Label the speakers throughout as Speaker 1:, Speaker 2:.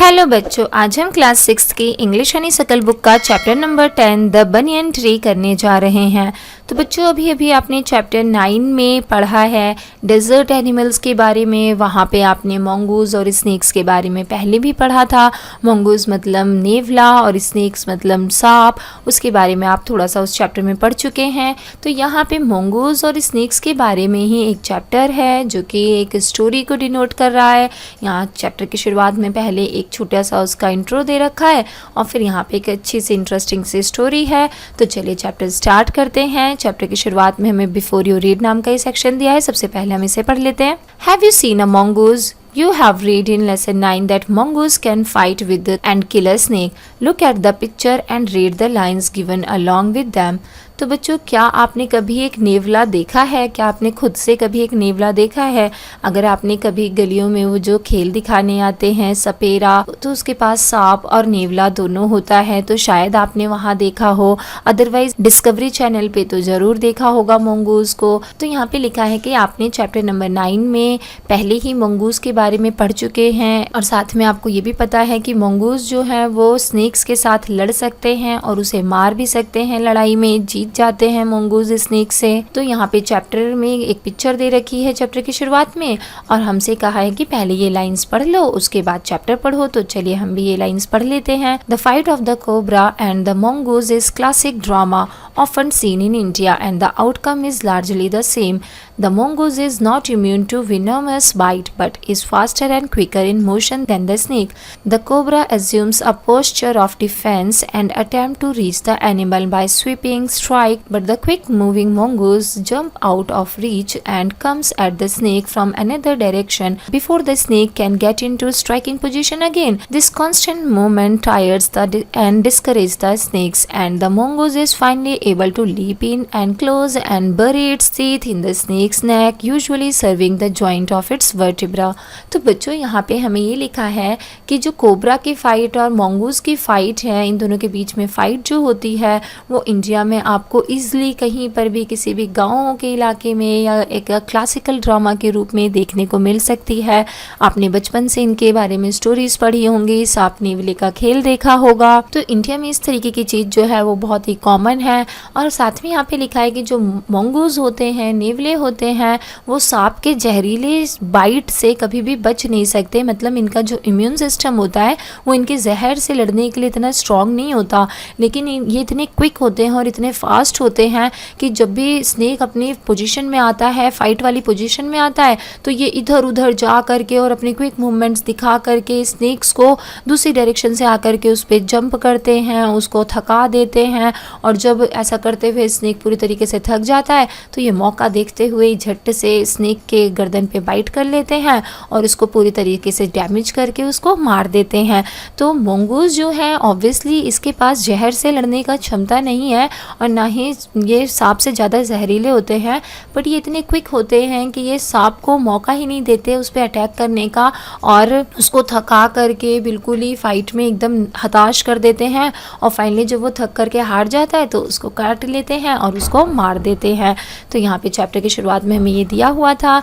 Speaker 1: Hello बच्चों, आज हम क्लास 6 की इंग्लिश यानी सकल बुक का chapter number 10 the banyan tree करने जा रहे हैं। तो बच्चों अभी अभी आपने चैप्टर 9 में पढ़ा है डेजर्ट एनिमल्स के बारे में। वहाँ पे आपने मंगूज और स्नेक्स के बारे में पहले भी पढ़ा था। मंगूज मतलब नेवला और स्नेक्स मतलब सांप, उसके बारे में आप थोड़ा सा उस चैप्टर में पढ़ चुके हैं। तो यहाँ पे मंगूज और स्नेक्स के बारे में ही एक चैप्टर है जो कि एक स्टोरी को डिनोट कर रहा है। यहाँ चैप्टर की शुरुआत में पहले एक छोटा सा उसका इंट्रो दे रखा है और फिर यहाँ पे एक अच्छी सी इंटरेस्टिंग सी स्टोरी है। तो चलिए चैप्टर स्टार्ट करते हैं। चैप्टर की शुरुआत में हमें बिफोर यू रीड नाम का ही सेक्शन दिया है। सबसे पहले हम इसे पढ़ लेते हैं। Have you seen a mongoose? You have read in lesson 9 that mongoose can fight with and kill a snake. Look at the picture and read the lines given along with them. तो बच्चों क्या आपने कभी एक नेवला देखा है? क्या आपने खुद से कभी एक नेवला देखा है? अगर आपने कभी गलियों में वो जो खेल दिखाने आते हैं सपेरा, तो उसके पास सांप और नेवला दोनों होता है, तो शायद आपने वहाँ देखा हो। अदरवाइज डिस्कवरी चैनल पे तो ज़रूर देखा होगा मंगूज को। तो यहाँ पे लिखा है कि आपने चैप्टर नंबर 9 में पहले ही मंगूज के बारे में पढ़ चुके हैं और साथ में आपको ये भी पता है कि मंगूज जो है वो स्नेक्स के साथ लड़ सकते हैं और उसे मार भी सकते हैं। लड़ाई में जीत जाते हैं मंगूज स्नेक से। तो यहाँ पे चैप्टर में एक पिक्चर दे रखी है चैप्टर की शुरुआत में और हमसे कहा है कि पहले ये लाइंस पढ़ लो उसके बाद चैप्टर पढ़ो। तो चलिए हम भी ये लाइंस पढ़ लेते हैं। The fight of the cobra and the mongoose is classic drama often seen in India and the outcome is largely the same. The mongoose is not immune to venomous bite but is faster and quicker in motion than the snake. The cobra assumes a posture of defense and attempt to reach the animal by sweeping strike, but the quick moving mongoose jump out of reach and comes at the snake from another direction before the snake can get into striking position again. This constant movement tires and discourages the snakes and the mongoose is finally able to leap in and close and bury its teeth in the snake's neck, usually serving the joint of its vertebra. तो बच्चों यहाँ पे हमें ये लिखा है कि जो कोबरा की फाइट और मंगूज की फाइट है, इन दोनों के बीच में फाइट जो होती है वो इंडिया में आपको इजीली कहीं पर भी किसी भी गाँव के इलाके में या एक क्लासिकल ड्रामा के रूप में देखने को मिल सकती है। आपने बचपन से इनके बारे में स्टोरीज पढ़ी होंगी, सांप नेवले का खेल देखा होगा। तो इंडिया में इस तरीके की चीज़ जो है वो बहुत ही कॉमन है। और साथ में यहाँ पे लिखा है कि जो मंगूज होते हैं, नेवले होते हैं, वो सांप के जहरीले बाइट से कभी भी बच नहीं सकते। मतलब इनका जो इम्यून सिस्टम होता है वो इनके जहर से लड़ने के लिए इतना स्ट्रांग नहीं होता, लेकिन ये इतने क्विक होते हैं और इतने फास्ट होते हैं कि जब भी स्नेक अपनी पोजीशन में आता है, फाइट वाली पोजीशन में आता है, तो ये इधर उधर जा करके और अपने क्विक मूवमेंट्स दिखा करके स्नेक्स को दूसरी डायरेक्शन से आकर के उस पर जंप करते हैं, उसको थका देते हैं। और जब ऐसा करते हुए स्नेक पूरी तरीके से थक जाता है तो ये मौका देखते हुए झट से स्नेक के गर्दन पे बाइट कर लेते हैं और उसको पूरी तरीके से डैमेज करके उसको मार देते हैं। तो मंगूज जो है ऑब्वियसली इसके पास जहर से लड़ने का क्षमता नहीं है और ना ही ये सांप से ज़्यादा जहरीले होते हैं, बट ये इतने क्विक होते हैं कि ये सांप को मौका ही नहीं देते उस पर अटैक करने का और उसको थका करके बिल्कुल ही फाइट में एकदम हताश कर देते हैं। और फाइनली जब वो थक करके हार जाता है तो उसको काट लेते हैं और उसको मार देते हैं। तो यहाँ पे चैप्टर की शुरुआत में हमें ये दिया हुआ था।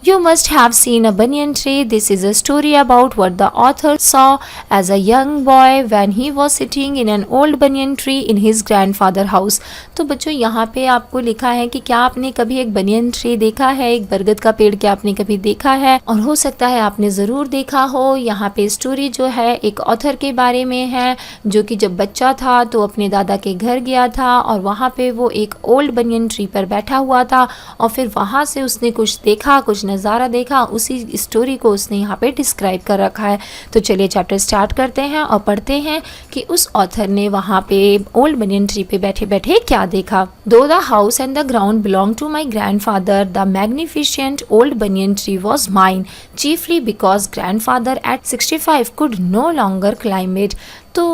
Speaker 1: You must have seen a banyan tree. This is a story about what the author saw as a young boy when he was sitting in an old banyan tree in his grandfather house. तो बच्चों यहाँ पे आपको लिखा है कि क्या आपने कभी एक बनियन ट्री देखा है, एक बरगद का पेड़ क्या आपने कभी देखा है? और हो सकता है आपने ज़रूर देखा हो। यहाँ पे स्टोरी जो है एक ऑथर के बारे में है जो कि जब बच्चा था तो अपने दादा के घर गया था और वहाँ पे वो एक ओल्ड बनियन ट्री पर बैठा हुआ था और फिर वहाँ से उसने कुछ देखा, कुछ नज़ारा देखा। उसी स्टोरी को उसने यहाँ पे डिस्क्राइब कर रखा है। तो चलिए चैप्टर स्टार्ट करते हैं और पढ़ते हैं कि उस ऑथर ने वहाँ पे ओल्ड बनियन ट्री पे बैठे बैठे क्या देखा। Though the house and the ground belong to my grandfather, the magnificent old banyan tree was mine, chiefly because grandfather at 65 could no longer climb it. तो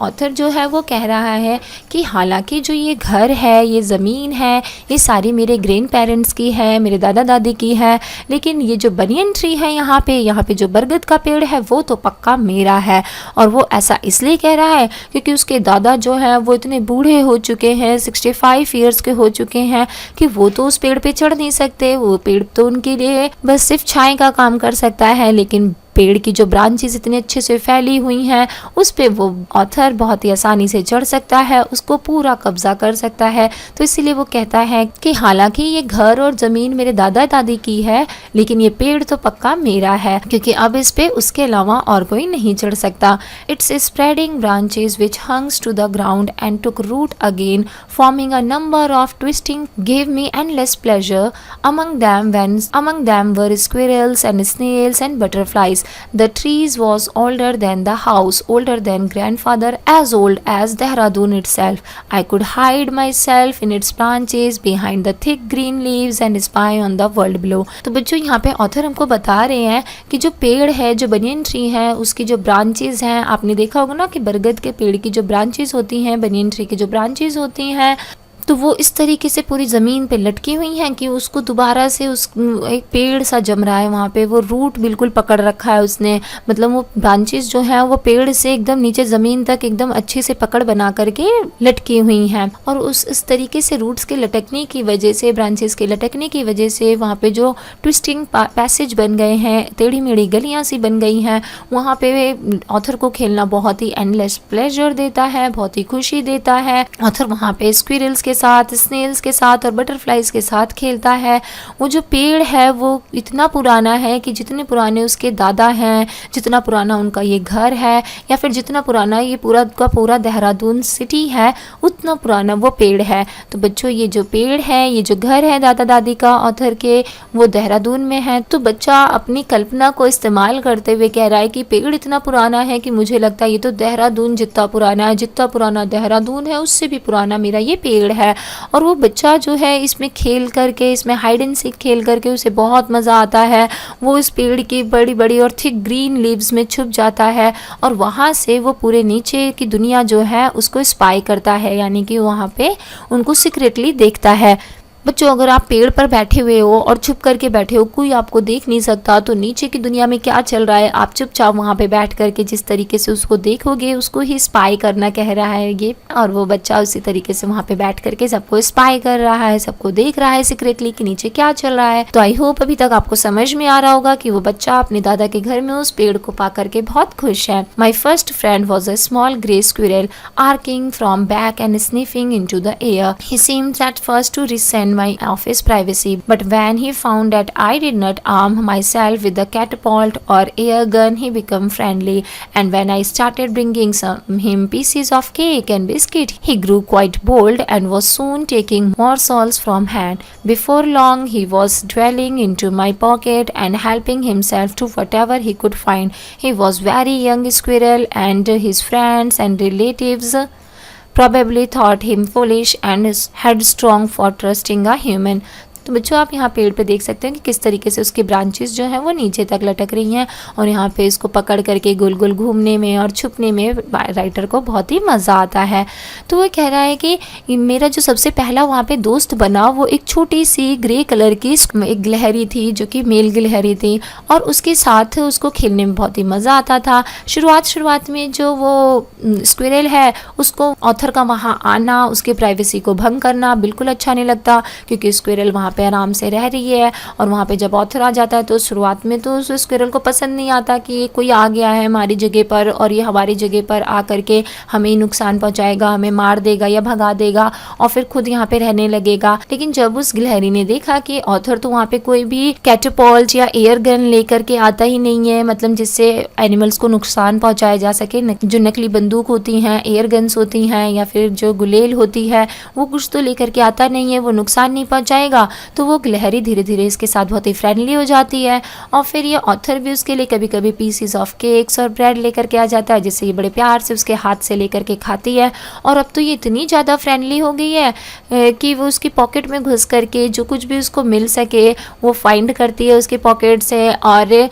Speaker 1: ऑथर जो है वो कह रहा है कि हालांकि जो ये घर है, ये ज़मीन है, ये सारी मेरे ग्रैंड पेरेंट्स की है, मेरे दादा दादी की है, लेकिन ये जो बनियन ट्री है यहाँ पे जो बरगद का पेड़ है वो तो पक्का मेरा है। और वो ऐसा इसलिए कह रहा है क्योंकि उसके दादा जो है वो इतने बूढ़े हो चुके हैं, 65 ईयर्स के हो चुके हैं कि वो तो उस पेड़ पे चढ़ नहीं सकते। वो पेड़ तो उनके लिए बस सिर्फ छाएं का काम कर सकता है, लेकिन पेड़ की जो ब्रांचेस इतनी अच्छे से फैली हुई हैं उस पे वो ऑथर बहुत ही आसानी से चढ़ सकता है, उसको पूरा कब्जा कर सकता है। तो इसीलिए वो कहता है कि हालांकि ये घर और ज़मीन मेरे दादा दादी की है, लेकिन ये पेड़ तो पक्का मेरा है, क्योंकि अब इस पे उसके अलावा और कोई नहीं चढ़ सकता। It's spreading branches which hangs to the ground and took root again, forming a number of twisting gave me endless pleasure. Among them were squirrels and snails and butterflies. The trees was older than the house, older than grandfather, as old as Dehradun itself. I could hide myself in its branches behind the thick green leaves and spy on the world below. तो बच्चों यहाँ पे author हमको बता रहे हैं कि जो पेड़ है, जो बनियन ट्री है, उसकी जो ब्रांचेज हैं, आपने देखा होगा ना कि बरगद के पेड़ की जो ब्रांचेज होती हैं, बनियन ट्री की जो ब्रांचेज होती हैं, तो वो इस तरीके से पूरी ज़मीन पे लटकी हुई हैं कि उसको दोबारा से उस एक पेड़ सा जम रहा है, वहाँ पे वो रूट बिल्कुल पकड़ रखा है उसने, मतलब वो ब्रांचेस जो हैं वो पेड़ से एकदम नीचे ज़मीन तक एकदम अच्छे से पकड़ बना करके लटकी हुई हैं। और इस तरीके से रूट्स के लटकने की वजह से, ब्रांचेस के लटकने की वजह से वहाँ पे जो ट्विस्टिंग पैसेज बन गए हैं, टेढ़ी मेढ़ी गलियाँ सी बन गई हैं, वहाँ पे ऑथर को खेलना बहुत ही एंडलेस प्लेजर देता है, बहुत ही खुशी देता है। ऑथर वहाँ पे स्क्विरल्स के साथ, स्नेल्स के साथ और बटरफ्लाइज के साथ खेलता है। वो जो पेड़ है वो इतना पुराना है कि जितने पुराने उसके दादा हैं, जितना पुराना उनका ये घर है, या फिर जितना पुराना ये पूरा का पूरा देहरादून सिटी है, उतना पुराना वो पेड़ है। तो बच्चों ये जो पेड़ है, ये जो घर है दादा दादी का ऑथर के, वो देहरादून में है। तो बच्चा अपनी कल्पना को इस्तेमाल करते हुए कह रहा है कि पेड़ इतना पुराना है कि मुझे लगता है ये तो देहरादून जितना पुराना है, जितना पुराना देहरादून है उससे भी पुराना मेरा ये पेड़ है। और वो बच्चा जो है इसमें खेल करके, इसमें हाइड एंड सीक खेल करके उसे बहुत मज़ा आता है। वो इस पेड़ की बड़ी बड़ी और थिक ग्रीन लीव्स में छुप जाता है और वहाँ से वो पूरे नीचे की दुनिया जो है उसको स्पाई करता है, यानी कि वहाँ पे उनको सीक्रेटली देखता है। बच्चों अगर आप पेड़ पर बैठे हुए हो और छुप करके बैठे हो, कोई आपको देख नहीं सकता, तो नीचे की दुनिया में क्या चल रहा है आप चुपचाप वहाँ पे बैठ करके जिस तरीके से उसको देखोगे, उसको ही स्पाई करना कह रहा है ये। और वो बच्चा उसी तरीके से वहाँ पे बैठ करके सबको स्पाई कर रहा है, सबको देख रहा है सीक्रेटली कि नीचे क्या चल रहा है। तो आई होप अभी तक आपको समझ में आ रहा होगा कि वो बच्चा अपने दादा के घर में उस पेड़ को पा करके बहुत खुश है। My first friend was a small grey squirrel arching from back and sniffing into the air. He seemed at first to resent my office privacy, but when he found that I did not arm myself with the catapult or air gun, he became friendly, and when I started bringing him pieces of cake and biscuit, he grew quite bold and was soon taking morsels from hand. Before long he was dwelling into my pocket and helping himself to whatever he could find. He was very young squirrel, and his friends and relatives probably thought him foolish and headstrong for trusting a human. तो बच्चों आप यहाँ पेड़ पे देख सकते हैं कि किस तरीके से उसकी ब्रांचेस जो हैं वो नीचे तक लटक रही हैं और यहाँ पे इसको पकड़ करके गोल गोल घूमने में और छुपने में राइटर को बहुत ही मज़ा आता है। तो वो कह रहा है कि मेरा जो सबसे पहला वहाँ पे दोस्त बना वो एक छोटी सी ग्रे कलर की एक गिलहरी थी, जो कि मेल गिलहरी थी, और उसके साथ उसको खेलने में बहुत ही मज़ा आता था। शुरुआत में जो वो स्क्विरल है उसको ऑथर का वहाँ आना, उसके प्राइवेसी को भंग करना बिल्कुल अच्छा नहीं लगता, क्योंकि स्क्विरल वहाँ पे आराम से रह रही है। और वहाँ पे जब ऑथर आ जाता है तो शुरुआत में तो उस स्क्विरल को पसंद नहीं आता कि कोई आ गया है हमारी जगह पर और ये हमारी जगह पर आ करके हमें नुकसान पहुँचाएगा, हमें मार देगा या भगा देगा और फिर खुद यहाँ पे रहने लगेगा। लेकिन जब उस गिलहरी ने देखा कि ऑथर तो वहाँ पे कोई भी कैटapult या एयर गन लेकर के आता ही नहीं है, मतलब जिससे एनिमल्स को नुकसान पहुँचाया जा सके, जो नकली बंदूक होती हैं, एयर गन्स होती हैं या फिर जो गुलेल होती है, वो कुछ तो लेकर के आता नहीं है, वो नुकसान नहीं पहुँचाएगा। तो वो गिलहरी धीरे धीरे इसके साथ बहुत ही फ्रेंडली हो जाती है और फिर ये ऑथर भी उसके लिए कभी कभी पीसीज ऑफ केक्स और ब्रेड लेकर के आ जाता है, जिससे ये बड़े प्यार से उसके हाथ से लेकर के खाती है। और अब तो ये इतनी ज़्यादा फ्रेंडली हो गई है कि वो उसकी पॉकेट में घुस करके जो कुछ भी उसको मिल सके वो फाइंड करती है उसके पॉकेट से और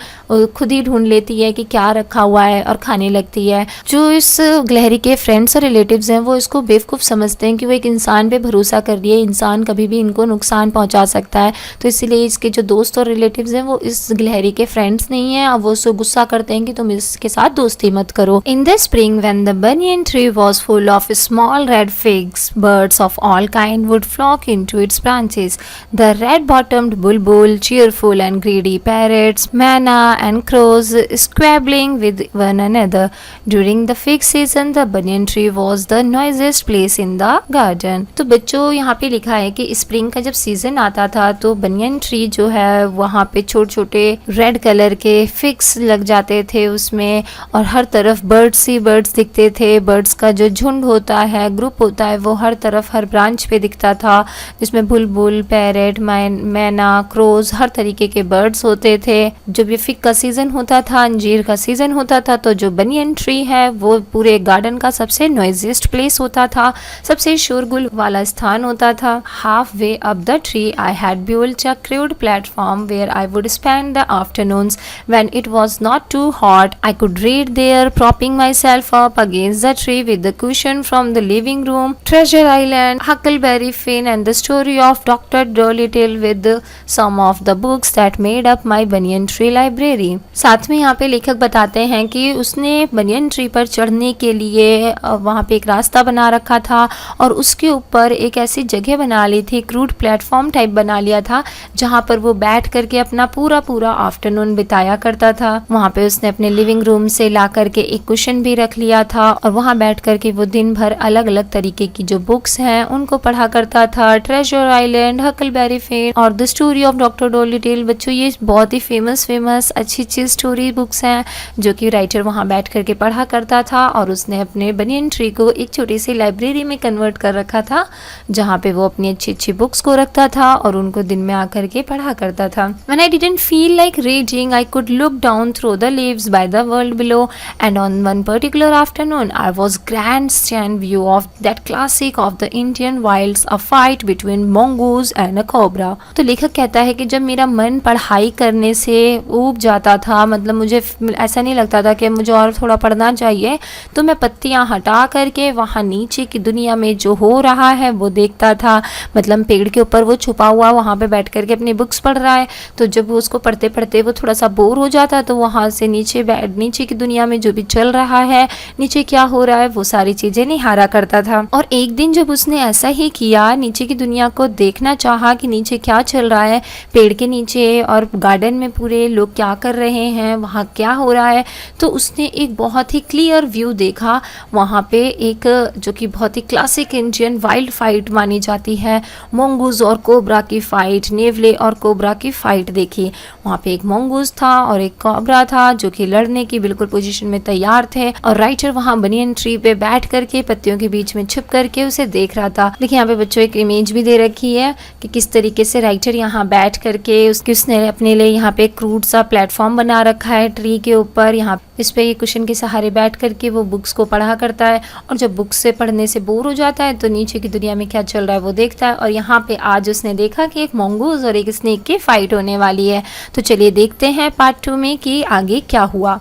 Speaker 1: खुद ही ढूंढ लेती है कि क्या रखा हुआ है और खाने लगती है। जो इस गिलहरी के फ्रेंड्स और रिलेटिव्स हैं वो इसको बेवकूफ़ समझते हैं कि वो एक इंसान पे भरोसा कर रही है, इंसान कभी भी इनको नुकसान पहुँचा जा सकता है। तो इसीलिए इसके जो दोस्त और रिलेटिव्स हैं वो इस गिलहरी के फ्रेंड्स नहीं हैं। अब वो उसको गुस्सा करते हैं कि तुम इसके साथ दोस्ती मत करो। In the spring when the banyan tree was full of small red figs, birds of all kind would flock into its branches. The red-bottomed bulbul, cheerful and greedy parrots, manna and crows squabbling with one another. During the fig season, the banyan tree was the noisiest place in the garden. तो बच्चों यहाँ पे लिखा है कि spring का जब season आता था तो बनियन ट्री जो है वहाँ पे छोटे छोटे रेड कलर के फिक्स लग जाते थे उसमें, और हर तरफ बर्ड्स ही बर्ड्स दिखते थे। बर्ड्स का जो झुंड होता है, ग्रुप होता है, वो हर तरफ हर ब्रांच पे दिखता था, जिसमें बुलबुल, पैरेट, मैना, क्रोज, हर तरीके के बर्ड्स होते थे। जब ये फिग का सीजन होता था, अंजीर का सीजन होता था, तो जो बनियन ट्री है वो पूरे गार्डन का सबसे नॉइजिएस्ट प्लेस होता था, सबसे शोरगुल वाला स्थान होता था। Half way up the tree I had built a crude platform where I would spend the afternoons when it was not too hot. I could read there, propping myself up against the tree with the cushion from the living room, Treasure Island, Huckleberry Finn and the story of Dr. Dolittle with some of the books that made up my banyan tree library. साथ में यहाँ पे लेखक बताते हैं कि उसने banyan tree पर चढ़ने के लिए वहाँ पे एक रास्ता बना रखा था और उसके ऊपर एक ऐसी जगह बना ली थी, क्रूड प्लेटफॉर्म टाइप बना लिया था, जहाँ पर वो बैठ करके अपना पूरा आफ्टरनून बिताया करता था। वहाँ पे उसने अपने लिविंग रूम से ला करके एक कुशन भी रख लिया था और वहाँ बैठ करके वो दिन भर अलग अलग तरीके की जो बुक्स हैं उनको पढ़ा करता था। ट्रेजर आइलैंड, हकलबेरी फिन और द स्टोरी ऑफ डॉक्टर डोलिटेल। बच्चों ये बहुत ही फेमस अच्छी स्टोरी बुक्स हैं जो कि राइटर वहाँ बैठ करके पढ़ा करता था, और उसने अपने बनियन ट्री को एक छोटी सी लाइब्रेरी में कन्वर्ट कर रखा था, जहाँ पे वो अपनी अच्छी बुक्स को रखता था और उनको दिन में आकर के पढ़ा करता था। When I didn't feel like reading, I could look down through the leaves by the world below, and on one particular afternoon, I was grandstand view of that classic of the Indian wilds, a fight between mongoose and a cobra. तो लेखक कहता है कि जब मेरा मन पढ़ाई करने से ऊब जाता था, मतलब मुझे ऐसा नहीं लगता था कि मुझे और थोड़ा पढ़ना चाहिए, तो मैं पत्तियां हटा करके वहाँ नीचे की दुनिया में जो हो रहा है वो देखता था। मतलब पेड़ के ऊपर वो छुपा हुआ वहाँ पे बैठ करके अपनी बुक्स पढ़ रहा है, तो जब वो उसको पढ़ते पढ़ते वो थोड़ा सा बोर हो जाता तो वहाँ से नीचे की दुनिया में जो भी चल रहा है, नीचे क्या हो रहा है, वो सारी चीज़ें निहारा करता था। और एक दिन जब उसने ऐसा ही किया, नीचे की दुनिया को देखना चाहा कि नीचे क्या चल रहा है, पेड़ के नीचे और गार्डन में पूरे लोग क्या कर रहे हैं, वहाँ क्या हो रहा है, तो उसने एक बहुत ही क्लियर व्यू देखा। वहाँ पे एक जो कि बहुत ही क्लासिक इंडियन वाइल्ड फाइट मानी जाती है, मोंगूज और कोबरा की फाइट, नेवले और कोबरा की फाइट देखी। वहाँ पे एक मोंगूज था और एक कोबरा था जो कि लड़ने की बिल्कुल पोजीशन में तैयार थे, और राइटर वहाँ बनियन ट्री पे बैठ करके पत्तियों के बीच में छुप करके उसे देख रहा था। देखिए यहाँ पे बच्चों एक इमेज भी दे रखी है कि किस तरीके से राइटर यहाँ बैठ करके उसने अपने लिए यहाँ पे क्रूड सा प्लेटफॉर्म बना रखा है ट्री के ऊपर। यहाँ इस पे ये कुशन के सहारे बैठ करके वो बुक्स को पढ़ा करता है, और जब बुक्स से पढ़ने से बोर हो जाता है तो नीचे की दुनिया में क्या चल रहा है वो देखता है। और यहाँ पे आज उसने देखा कि एक मोंगूज और एक स्नेक की फाइट होने वाली है। तो चलिए देखते हैं पार्ट 2 में कि आगे क्या हुआ।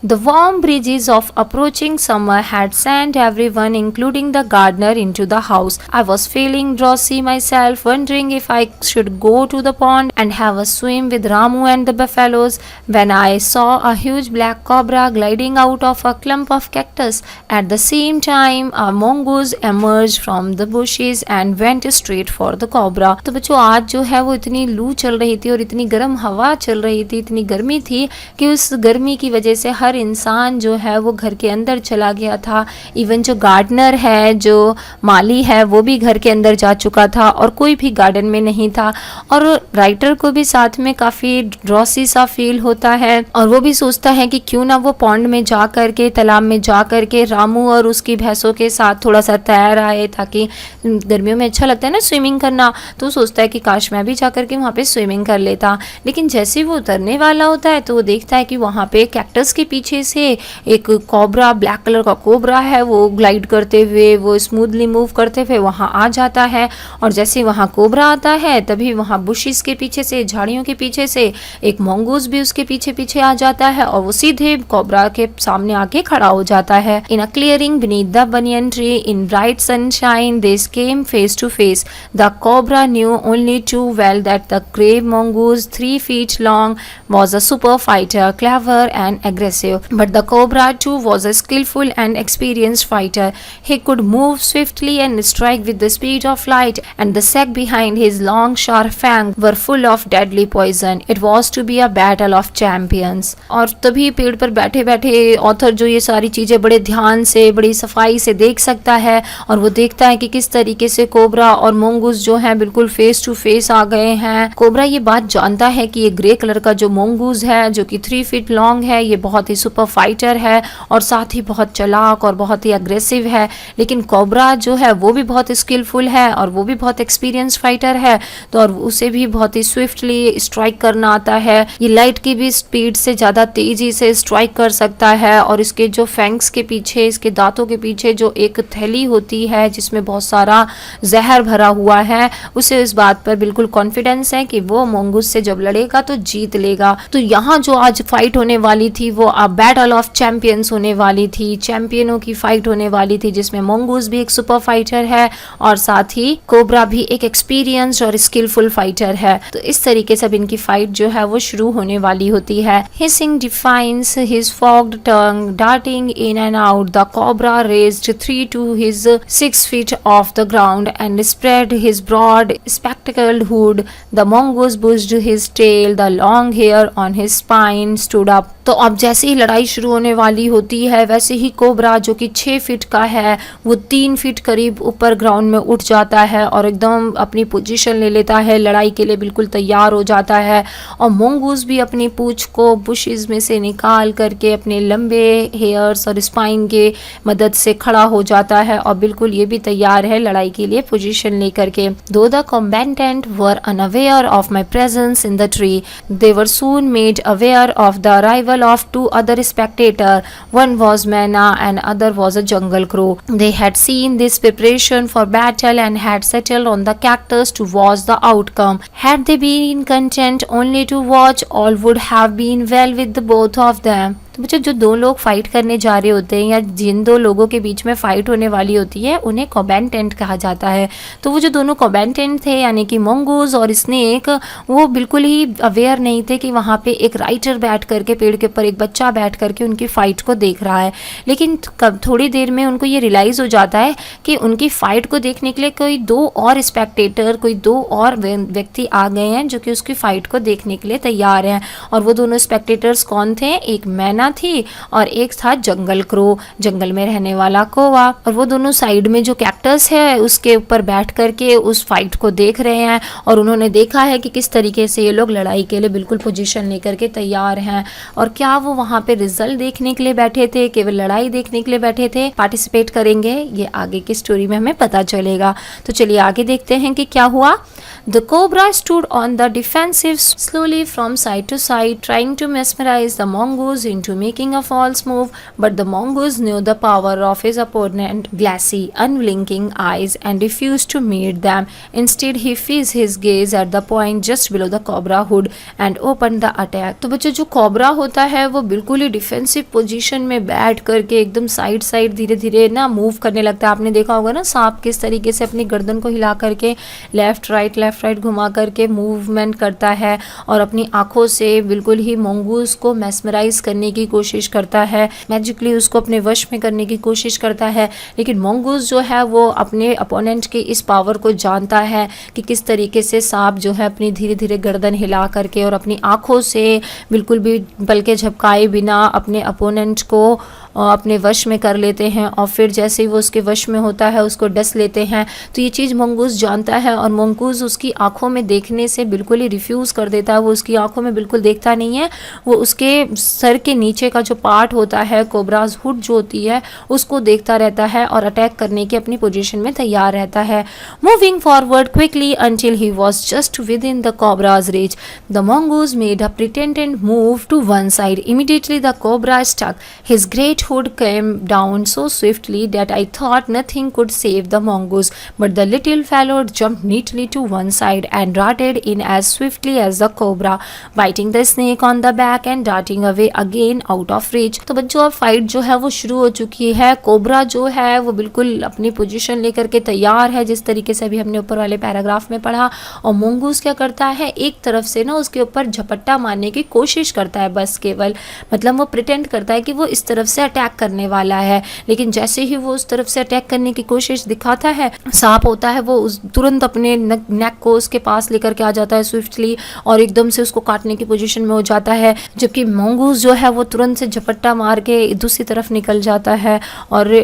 Speaker 1: The warm breezes of approaching summer had sent everyone, including the gardener, into the house. I was feeling drowsy myself, wondering if I should go to the pond and have a swim with Ramu and the buffaloes, when I saw a huge black cobra gliding out of a clump of cactus. At the same time, a mongoose emerged from the bushes and went straight for the cobra. तो बच्चों आज जो है वो इतनी लू चल रही थी और इतनी गर्म हवा चल रही थी, इतनी गर्मी थी कि उस गर्मी की वजह से हर इंसान जो है वो घर के अंदर चला गया था। इवन जो गार्डनर है, जो माली है, वो भी घर के अंदर जा चुका था और कोई भी गार्डन में नहीं था। और राइटर को भी साथ में काफ़ी ड्रॉसी सा फील होता है, और वो भी सोचता है कि क्यों ना वो पॉन्ड में जा करके, तालाब में जा करके रामू और उसकी भैंसों के साथ थोड़ा सा तैर आए, ताकि गर्मियों में अच्छा लगता है ना स्विमिंग करना। तो सोचता है कि काश मैं भी जा करके वहाँ पे स्विमिंग कर लेता। लेकिन जैसे वो उतरने वाला होता है तो वो देखता है कि वहाँ पे कैक्टस के पीछे पीछे से एक कोबरा, ब्लैक कलर का कोबरा है, वो ग्लाइड करते हुए, वो स्मूथली मूव करते हुए वहाँ आ जाता है। और जैसे वहाँ कोबरा आता है तभी वहाँ बुशिस के पीछे से, झाड़ियों के पीछे से एक मंगूस भी उसके पीछे पीछे आ जाता है और वो सीधे कोबरा के सामने आके खड़ा हो जाता है। In a clearing beneath the banyan tree in bright sunshine they came face to face. The cobra knew only too well that the grey mongoose, 3 feet long, was a super fighter, clever and aggressive. But the cobra too was a skillful and experienced fighter. He could move swiftly and strike with the speed of light, and the sack behind his long sharp fangs were full of deadly poison. It was to be a battle of champions. और तभी पेड़ पर बैठे बैठे author जो ये सारी चीज़ें बड़े ध्यान से, बड़ी सफाई से देख सकता है और वो देखता है कि किस तरीके से कोबरा और मोंगूस जो है बिल्कुल फेस टू फेस आ गए हैं। कोबरा ये बात जानता है कि ये ग्रे कलर का जो मोंगूस है जो कि 3 फीट लॉन्ग है, ये बहुत ही सुपर फाइटर है और साथ ही बहुत चालाक और बहुत ही अग्रेसिव है। लेकिन कोबरा जो है वो भी बहुत स्किलफुल है और वो भी बहुत एक्सपीरियंस फाइटर है, तो और उसे भी बहुत ही स्विफ्टली स्ट्राइक करना आता है। ये लाइट की भी स्पीड से ज़्यादा तेजी से स्ट्राइक कर सकता है और इसके जो फैंक्स के पीछे, इसके दांतों के पीछे जो एक थैली होती है जिसमें बहुत सारा जहर भरा हुआ है, उसे इस बात पर बिल्कुल कॉन्फिडेंस है कि वो मोंगूस से जब लड़ेगा तो जीत लेगा। तो यहाँ जो आज फाइट होने वाली थी वो बैटल ऑफ चैंपियंस होने वाली थी, चैंपियनों की फाइट होने वाली थी, जिसमें मोंगूस भी एक सुपर फाइटर है और साथ ही कोबरा भी एक एक्सपीरियंस्ड और स्किलफुल फाइटर है। तो इस तरीके से अब इनकी फाइट जो है वो शुरू होने वाली होती है। Hissing defiance, his forked tongue darting in and out, the cobra raised 3 to his 6 feet off the ground and spread his broad spectacled hood. The mongoose bushed his tail, the long hair on his spine stood up. तो अब जैसे ही लड़ाई शुरू होने वाली होती है वैसे ही कोबरा जो कि 6 फीट का है वो 3 फीट करीब ऊपर ग्राउंड में उठ जाता है और एकदम अपनी पोजीशन ले लेता है, लड़ाई के लिए बिल्कुल तैयार हो जाता है। और मोंगूस भी अपनी पूंछ को बुशेस में से निकाल करके अपने लंबे हेयर्स और स्पाइन के मदद से खड़ा हो जाता है और बिल्कुल ये भी तैयार है लड़ाई के लिए पोजीशन लेकर के। Though the combatant were unaware of my presence in the tree, they were soon made aware of the arrival of 2 other spectators. One was Maina and other was a jungle crow. They had seen this preparation for battle and had settled on the cactus to watch the outcome. Had they been content only to watch, all would have been well with the both of them. तो बच्चों जो 2 लोग fight करने जा रहे होते हैं या जिन 2 लोगों के बीच में फाइट होने वाली होती है उन्हें कॉम्बैटेंट कहा जाता है। तो वो जो दोनों कॉम्बैटेंट थे यानी कि मोंगूस और स्नेक, वो बिल्कुल ही अवेयर नहीं थे कि वहाँ पे एक राइटर बैठ करके, पेड़ के ऊपर एक बच्चा बैठ करके उनकी फ़ाइट को देख रहा है। लेकिन थोड़ी देर में उनको ये रियलाइज़ हो जाता है कि उनकी फ़ाइट को देखने के लिए कोई 2 और स्पेक्टेटर, कोई 2 और व्यक्ति आ गए हैं जो कि उसकी फ़ाइट को देखने के लिए तैयार हैं। और वो दोनों स्पेक्टेटर्स कौन थे? एक मैना थी और एक था जंगल क्रो, जंगल में रहने वाला कौवा। और वो दोनों साइड में जो कैक्टस है उसके ऊपर बैठ करके उस फाइट को देख रहे हैं और उन्होंने देखा है कि किस तरीके से ये लोग लड़ाई के लिए बिल्कुल पोजीशन लेकर के तैयार हैं। और क्या वो वहाँ पे रिजल्ट देखने के लिए बैठे थे, केवल लड़ाई देखने के लिए बैठे थे, पार्टिसिपेट करेंगे, ये आगे की स्टोरी में हमें पता चलेगा। तो चलिए आगे देखते हैं कि क्या हुआ। The cobra stood on the defensive slowly from side to side, trying to mesmerize the mongoose into making a false move, but the mongoose knew the power of his opponent, glassy, unblinking eyes, and refused to meet them. Instead, he fixed his gaze at the point just below the cobra hood and opened the attack. तो बच्चों जो cobra होता है वो बिल्कुल ही defensive position में बैठ करके एकदम साइड साइड धीरे धीरे ना मूव करने लगता है। आपने देखा होगा ना सांप किस तरीके से अपनी गर्दन को हिला करके लेफ्ट राइट घुमा करके मूवमेंट करता है और अपनी आंखों से बिल्कुल ही मोंगूस को मेस्मराइज करने की कोशिश करता है, मैजिकली उसको अपने वश में करने की कोशिश करता है। लेकिन मोंगूस जो है वो अपने अपोनेंट की इस पावर को जानता है कि किस तरीके से सांप जो है अपनी धीरे धीरे गर्दन हिला करके और अपनी आंखों से बिल्कुल भी पलके झपकाए बिना अपने अपोनेंट को अपने वश में कर लेते हैं और फिर जैसे ही वो उसके वश में होता है उसको डस लेते हैं। तो ये चीज़ मंगूस जानता है और मंगूस उसकी आंखों में देखने से बिल्कुल ही रिफ्यूज़ कर देता है। वो उसकी आंखों में बिल्कुल देखता नहीं है, वो उसके सर के नीचे का जो पार्ट होता है, कोबराज हुड जो होती है, उसको देखता रहता है और अटैक करने की अपनी पोजीशन में तैयार रहता है। Moving forward quickly until he was just within the cobra's reach, the mongoose made a pretended move to one side. Immediately the cobra stuck. His great hood came down so swiftly that I thought nothing could save the mongoose, but the little fellow jumped neatly to one side and darted in as swiftly as the cobra, biting the snake on the back and darting away again out of reach. तो बच्चों अब fight जो है वो शुरू हो चुकी है। कोबरा जो है वो बिल्कुल अपनी पोजीशन लेकर के तैयार है, जिस तरीके से अभी हमने ऊपर वाले पैराग्राफ में पढ़ा। और मंगूस क्या करता है, एक तरफ से ना उसके ऊपर झपट्टा मारने की कोशिश करता है, बस केवल मतलब वो प्रिटेंड करता है कि वो इस तरफ से अटैक करने वाला है। लेकिन जैसे ही वो उस तरफ से अटैक करने की कोशिश दिखाता है, सांप होता है वो तुरंत अपने नेक को उसके पास लेकर के आ जाता है स्विफ्टली और एकदम से उसको काटने की पोजीशन में हो जाता है। जबकि मंगूस जो है वो तुरंत से झपट्टा मार के दूसरी तरफ निकल जाता है और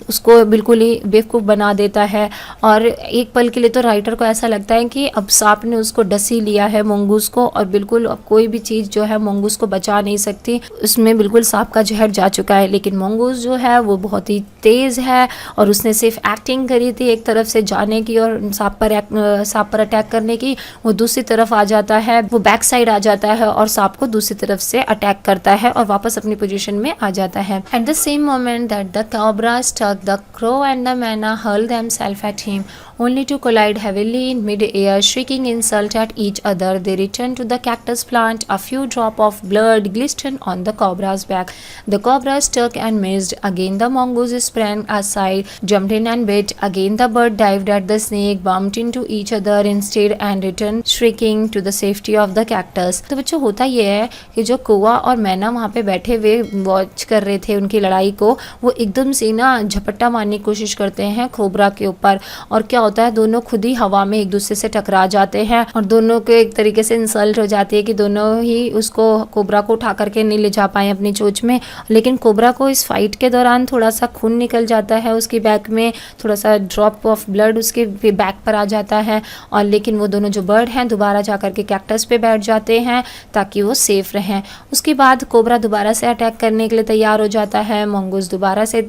Speaker 1: उसको बिल्कुल ही बेवकूफ़ बना देता है। और एक पल के लिए तो राइटर को ऐसा लगता है कि अब सांप ने उसको डस ही लिया है मंगूस को, और बिल्कुल अब कोई भी चीज़ जो है मंगूस को बचा नहीं सकती, उसमें बिल्कुल सांप का जहर जा चुका है। लेकिन मंगूस जो है वो बहुत ही तेज़ है और उसने सिर्फ एक्टिंग करी थी एक तरफ से जाने की और सांप पर अटैक करने की। वो दूसरी तरफ आ जाता है, वो बैक साइड आ जाता है और सांप को दूसरी तरफ से अटैक करता है और वापस अपनी पोजीशन में आ जाता है। At the same moment that the cobra struck, the crow and the manna hurled themselves at him, only to collide heavily in mid-air, shrieking insult at each other. They returned to the cactus plant. A few drops of blood glistened on the cobra's back. The cobra struck and missed. Again the mongoose sprang aside, jumped in and bit. Again the bird dived at the snake, bumped into each other instead and returned shrieking to the safety of the cactus. तो बच्चों होता ये है कि जो कौवा और मैना वहाँ पे बैठे हुए वॉच कर रहे थे उनकी लड़ाई को, वो एकदम से ना झपट्टा मारने की कोशिश करते हैं कोबरा के ऊपर। और क्या होता है, दोनों खुद ही हवा में एक दूसरे से टकरा जाते हैं और दोनों के एक तरीके से इंसल्ट हो जाती है कि दोनों ही उसको कोबरा को उठा करके नहीं ले जा पाए अपनी चोंच में। लेकिन कोबरा को इस फाइट के दौरान थोड़ा सा खून निकल जाता है उसकी बैक में, थोड़ा सा ड्रॉप ऑफ ब्लड उसके बैक पर आ जाता है। और लेकिन वो दोनों जो बर्ड हैं दोबारा जा करके कैक्टस पे बैठ जाते हैं ताकि वो सेफ रहें। उसके बाद कोबरा दोबारा से अटैक करने के लिए तैयार हो जाता है, मंगूस दोबारा से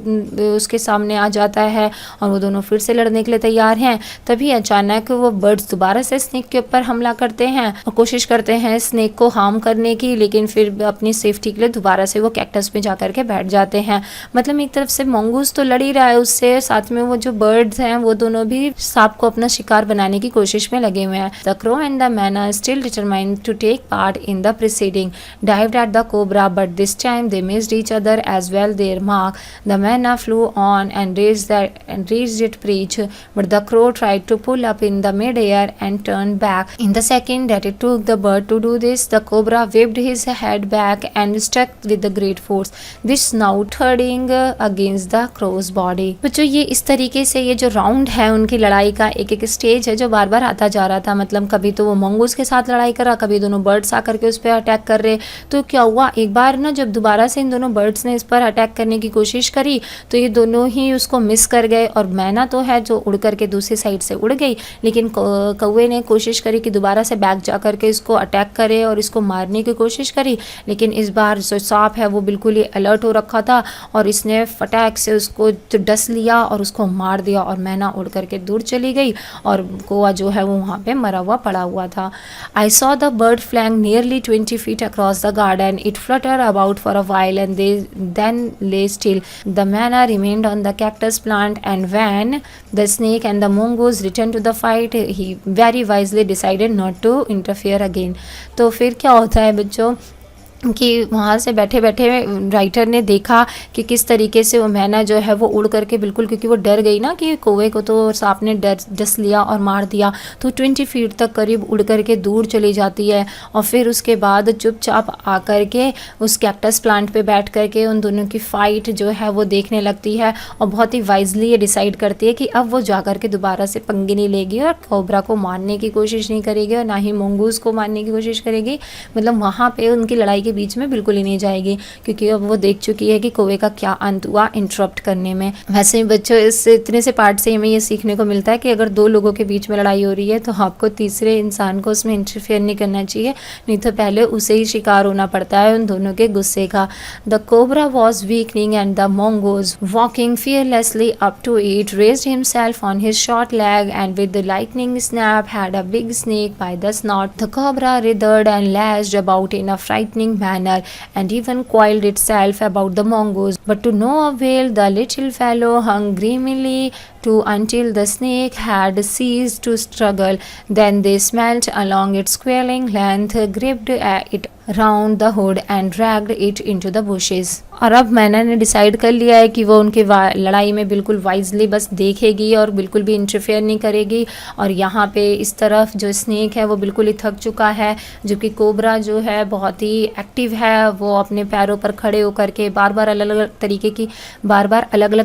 Speaker 1: उसके सामने आ जाता है और वो दोनों फिर से लड़ने के लिए तैयार हैं। तभी अचानक वो बर्ड्स दोबारा से स्नेक के ऊपर हमला करते हैं और कोशिश करते हैं स्नेक को हार्म करने की, लेकिन फिर अपनी सेफ्टी के लिए दोबारा से वो कैक्टस में जा करके बैठ जाते हैं। मतलब एक तरफ से मंगूस तो लड़ ही रहा है उससे, साथ में वो जो बर्ड्स हैं वो दोनों भी सांप को अपना शिकार बनाने की कोशिश में लगे हुए हैं। The crow and the mynah still determined to take part in the preceding dived at the cobra, but this time they missed each other as well their mark. The manna flew on and reached its perch, but the crow tried to pull up in the mid-air and turned back. In the second that it took the bird to do this, the cobra whipped his head back and struck with the great force, this snout thudding against the crow's body. बच्चों ये इस तरीके से ये जो round है उनकी लड़ाई का एक एक स्टेज है जो बार बार आता जा रहा था। मतलब कभी तो वो मंगूस के साथ लड़ाई कर रहा, कभी दोनों बर्ड्स आकर के उस पर अटैक कर रहे। तो क्या हुआ, एक बार ना जब दोबारा से इन दोनों बर्ड्स ने इस पर अटैक करने की कोशिश करी तो ये दोनों ही उसको मिस कर गए और मैना तो है जो उड़ करके दूसरी साइड से उड़ गई, लेकिन कौवे ने कोशिश करी कि दोबारा से बैक जा करके इसको अटैक करे और इसको मारने की कोशिश करी। लेकिन इस बार जो सांप है वो बिल्कुल ही अलर्ट हो रखा था और इसने फटाक से उसको डस लिया और उसको मार दिया और मैना उड़ करके दूर चली गई और कौवा जो है वो वहाँ पे मरा हुआ पड़ा हुआ था। I saw the bird flying nearly 20 feet across the garden. It fluttered about for a while and then lay still. The manna remained on the cactus plant, and when the snake and the mongoose returned to the fight, he very wisely decided not to interfere again. तो फिर क्या होता है बच्चों कि वहाँ से बैठे बैठे राइटर ने देखा कि किस तरीके से वो मैना जो है वो उड़ करके बिल्कुल, क्योंकि वो डर गई ना कि कौवे को तो सांप ने डस लिया और मार दिया, तो 20 फीट तक करीब उड़ करके दूर चली जाती है। और फिर उसके बाद चुपचाप आकर के उस कैक्टस प्लांट पे बैठ करके उन दोनों की फ़ाइट जो है वो देखने लगती है और बहुत ही वाइजली ये डिसाइड करती है कि अब वो जा कर के दोबारा से पंगे नहीं लेगी और कोबरा को मारने की कोशिश नहीं करेगी और ना ही मंगूस को मारने की कोशिश करेगी। मतलब वहाँ पर उनकी लड़ाई की के बीच में बिल्कुल ही नहीं जाएगी, क्योंकि अब वो देख चुकी है कि कौवे का क्या अंत हुआ इंटरप्ट करने में। वैसे ही बच्चों इस इतने से पार्ट से हमें ये सीखने को मिलता है कि अगर दो लोगों के बीच में लड़ाई हो रही है तो आपको तीसरे इंसान को उसमें इंटरफेयर नहीं करना चाहिए, नहीं तो पहले उसे ही शिकार होना पड़ता है उन दोनों के गुस्से का। The cobra was weakening and the mongoose walking fearlessly up to it raised himself on his short leg and with the lightning snap had a big snake by the snout. The cobra writhed and lashed about in a frightening manner and even coiled itself about the mongoose, but to no avail. The little fellow hung grimly to until the snake had ceased to struggle. Then they smelt along its squealing length, gripped it round the hood and dragged it into the bushes. और अब मैना ने decide कर लिया है कि वो उनके लड़ाई में बिल्कुल वाइजली बस देखेगी और बिल्कुल भी इंटरफेयर नहीं करेगी। और यहाँ पे इस तरफ जो स्नेक है वो बिल्कुल ही थक चुका है, जबकि कोबरा जो है बहुत ही एक्टिव है। वो अपने पैरों पर खड़े होकर के बार बार अलग अलग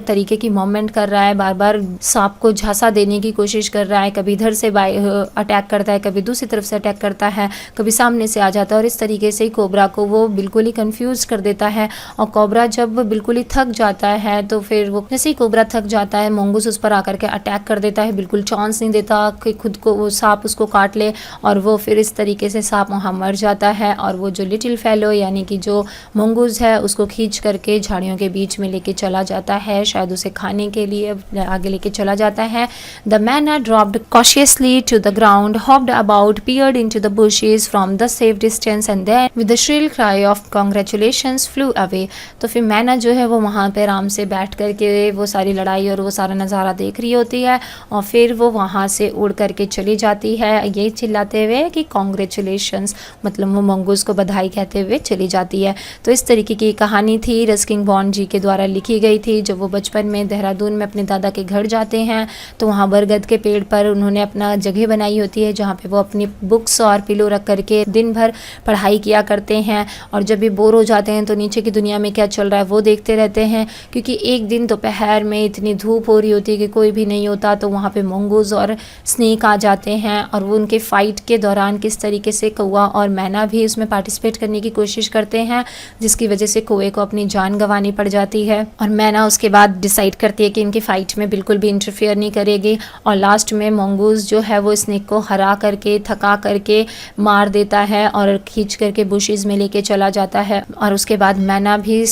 Speaker 1: तरीके की मूवमेंट कर रहा है, बार बार सांप को झांसा देने की कोशिश कर रहा है। कभी इधर से अटैक करता है, कभी दूसरी तरफ से अटैक करता है, कभी सामने से आ जाता है और इस तरीके से ही कोबरा को वो बिल्कुल ही कंफ्यूज कर देता है। और कोबरा जब बिल्कुल ही थक जाता है तो फिर वो जैसे ही कोबरा थक जाता है मंगूस उस पर आकर के अटैक कर देता है, बिल्कुल चांस नहीं देता कि खुद को वो सांप उसको काट ले। और वो फिर इस तरीके से सांप वहाँ मर जाता है और वो जो लिटिल फेलो यानी कि जो मंगूस है उसको खींच करके झाड़ियों के बीच में लेके चला जाता है, शायद उसे खाने के लिए आगे लेके चला जाता है। The mynah dropped cautiously to the ground, hopped about, peered into the bushes from the safe distance and then with the shrill cry of congratulations flew away. तो फिर मैना जो है वो वहाँ पे आराम से बैठ करके वो सारी लड़ाई और वो सारा नज़ारा देख रही होती है और फिर वो वहाँ से उड़ करके चली जाती है, ये चिल्लाते हुए कि कॉन्ग्रेचुलेशंस, मतलब वो मंगूस को बधाई कहते हुए चली जाती है। तो इस तरीके की कहानी थी, रस्किन बॉन्ड जी के द्वारा लिखी गई थी। जब वो बचपन में देहरादून में अपने दादा के घर जाते हैं तो वहाँ बरगद के पेड़ पर उन्होंने अपना जगह बनाई होती है जहाँ पे वो अपनी बुक्स और पिलो रख करके दिन भर पढ़ाई किया करते हैं। और जब भी बोर हो जाते हैं तो नीचे की दुनिया में क्या चल रहा है वो देखते रहते हैं, क्योंकि एक दिन दोपहर में इतनी धूप हो रही होती है कि कोई भी नहीं होता। तो वहाँ पे मंगूस और स्नेक आ जाते हैं और वो उनके फाइट के दौरान किस तरीके से कौवा और मैना भी उसमें पार्टिसिपेट करने की कोशिश करते हैं, जिसकी वजह से कौवे को अपनी जान गंवानी पड़ जाती है। और मैना उसके बाद डिसाइड करती है कि इनकी फाइट में बिल्कुल भी इंटरफेयर नहीं करेगी। और लास्ट में मंगूस जो है वो स्नेक को हरा करके थका करके मार देता है और खींच करके बुशेस में लेके चला जाता है। और उसके बाद मैना भी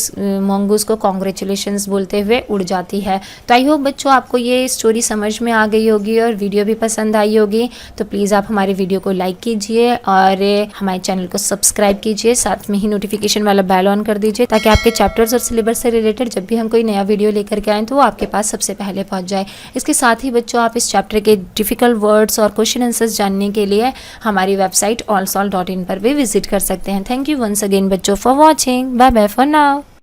Speaker 1: मंगूस को कॉन्ग्रेचुलेशंस बोलते हुए उड़ जाती है। तो आई होप बच्चों आपको ये स्टोरी समझ में आ गई होगी और वीडियो भी पसंद आई होगी। तो प्लीज़ आप हमारे वीडियो को लाइक कीजिए और हमारे चैनल को सब्सक्राइब कीजिए, साथ में ही नोटिफिकेशन वाला बेल ऑन कर दीजिए ताकि आपके चैप्टर्स और सिलेबस से रिलेटेड जब भी हम कोई नया वीडियो लेकर के आएँ तो वो आपके पास सबसे पहले पहुँच जाए। इसके साथ ही बच्चों आप इस चैप्टर के डिफ़िकल्ट वर्ड्स और क्वेश्चन आंसर्स जानने के लिए हमारी वेबसाइट allsolve.in पर भी विजिट कर सकते हैं। थैंक यू वंस अगेन बच्चों for watching. Bye bye for now.